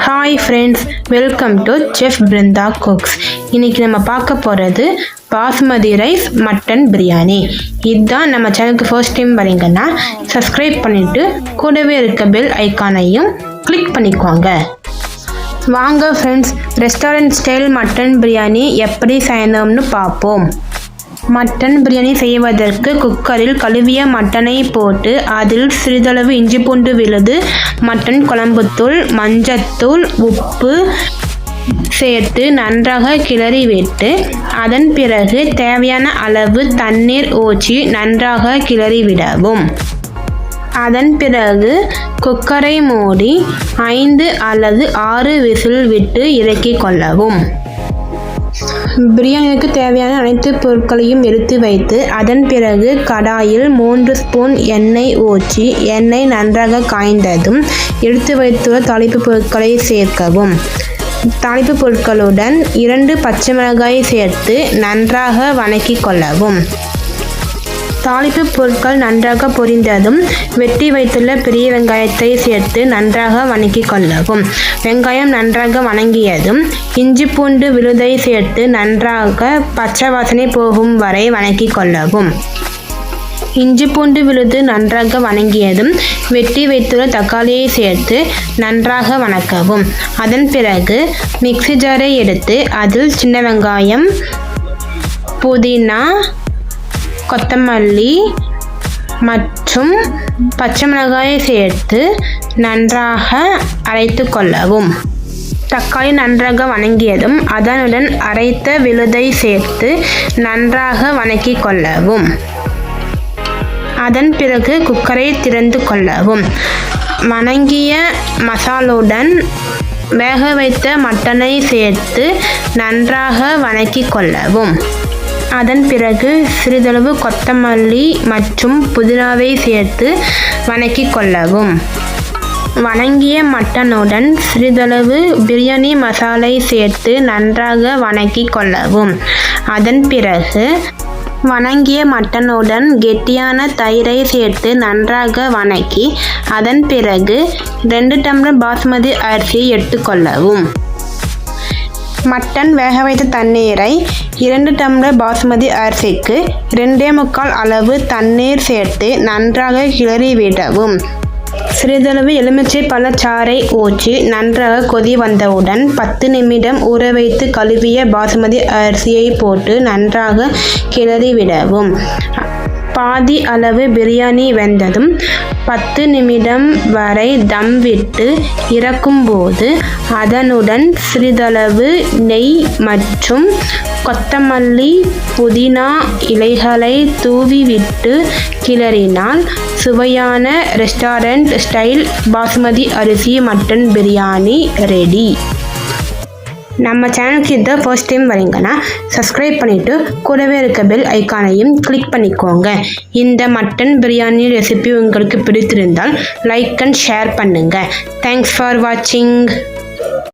Hi friends, welcome to chef Brinda cooks. இன்றைக்கி நம்ம பார்க்க போகிறது பாஸ்மதி ரைஸ் மட்டன் பிரியாணி. இதுதான் நம்ம சேனலுக்கு ஃபர்ஸ்ட் டைம் வரீங்கன்னா சப்ஸ்கிரைப் பண்ணிவிட்டு கூடவே இருக்க பெல் ஐக்கானையும் கிளிக் பண்ணிக்கோங்க. வாங்க friends, restaurant style mutton biryani எப்படி செய்யணும்னு பார்ப்போம். மட்டன் பிரியாணி செய்வதற்கு குக்கரில் கழுவிய மட்டனை போட்டு அதில் சிறிதளவு இஞ்சி பூண்டு விழுது, மட்டன் குழம்புத்தூள், மஞ்சத்தூள், உப்பு சேர்த்து நன்றாக கிளறி விட்டு அதன் பிறகு தேவையான அளவு தண்ணீர் ஊற்றி நன்றாக கிளறி விடவும். அதன் பிறகு குக்கரை மூடி 5 அல்லது 6 விசில் விட்டு இறக்கிக் கொள்ளவும். பிரியாணிக்கு தேவையான அனைத்து பொருட்களையும் எடுத்து வைத்து அதன் பிறகு கடாயில் 3 ஸ்பூன் எண்ணெய் ஊற்றி எண்ணெய் நன்றாக காய்ந்ததும் எடுத்து வைத்துள்ள தாளிப்பு பொருட்களை சேர்க்கவும். தாளிப்பு பொருட்களுடன் 2 பச்சை மிளகாய் சேர்த்து நன்றாக வதக்கிக் கொள்ளவும். தாளிப்பு பொருட்கள் நன்றாக பொரிந்ததும் வெட்டி வைத்துள்ள பெரிய வெங்காயத்தை சேர்த்து நன்றாக வதக்கிக் கொள்ளவும். வெங்காயம் நன்றாக வதங்கியதும் இஞ்சி பூண்டு விழுதை சேர்த்து நன்றாக பச்சை வாசனை போகும் வரை வதக்கிக் கொள்ளவும். இஞ்சி பூண்டு விழுது நன்றாக வதங்கியதும் வெட்டி வைத்துள்ள தக்காளியை சேர்த்து நன்றாக வதக்கவும். அதன் பிறகு மிக்ஸி ஜாரை எடுத்து அதில் சின்ன வெங்காயம், புதினா, கொத்தமல்லி மற்றும் பச்சை மிளகாயை சேர்த்து நன்றாக அரைத்து கொள்ளவும். தக்காளி நன்றாக வதங்கியதும் அதனுடன் அரைத்த விழுதை சேர்த்து நன்றாக வதக்கிக் கொள்ளவும். அதன் பிறகு குக்கரை திறந்து கொள்ளவும். வதங்கிய மசாலுடன் வேக வைத்த மட்டனை சேர்த்து நன்றாக வதக்கிக் கொள்ளவும். அதன் பிறகு சிறிதளவு கொத்தமல்லி மற்றும் புதினாவை சேர்த்து வதக்கிக் கொள்ளவும். வதங்கிய மட்டனுடன் சிறிதளவு பிரியாணி மசாலை சேர்த்து நன்றாக வதக்கிக் கொள்ளவும். அதன் பிறகு வதங்கிய மட்டனுடன் கெட்டியான தயிரை சேர்த்து நன்றாக வதக்கி அதன் பிறகு 2 டம்ளர் பாஸ்மதி அரிசியை எடுத்துக்கொள்ளவும். மட்டன் வேக வைத்த தண்ணீரை 2 டம்ளர் பாஸ்மதி அரிசிக்கு 2.25 அளவு தண்ணீர் சேர்த்து நன்றாக கிளறி விடவும். சிறிதளவு எலுமிச்சை பழச்சாறை ஊற்றி நன்றாக கொதி வந்தவுடன் 10 நிமிடம் ஊற வைத்து கழுவிய பாஸ்மதி அரிசியை போட்டு நன்றாக கிளறி விடவும். பாதி அளவு பிரியாணி வெந்ததும் 10 நிமிடம் வரை தம் விட்டு இறக்கும்போது அதனுடன் சிறிதளவு நெய் மற்றும் கொத்தமல்லி, புதினா இலைகளை தூவிவிட்டு கிளறினால் சுவையான ரெஸ்டாரண்ட் ஸ்டைல் பாஸ்மதி அரிசி மட்டன் பிரியாணி ரெடி. நம்ம சேனலுக்கு இதான் ஃபர்ஸ்ட் டைம் வரீங்கன்னா சப்ஸ்கிரைப் பண்ணிவிட்டு கூடவே இருக்க பெல் ஐக்கானையும் கிளிக் பண்ணிக்கோங்க. இந்த மட்டன் பிரியாணி ரெசிபி உங்களுக்கு பிடித்திருந்தால் லைக் அண்ட் ஷேர் பண்ணுங்கள். தேங்க்ஸ் ஃபார் வாட்சிங்.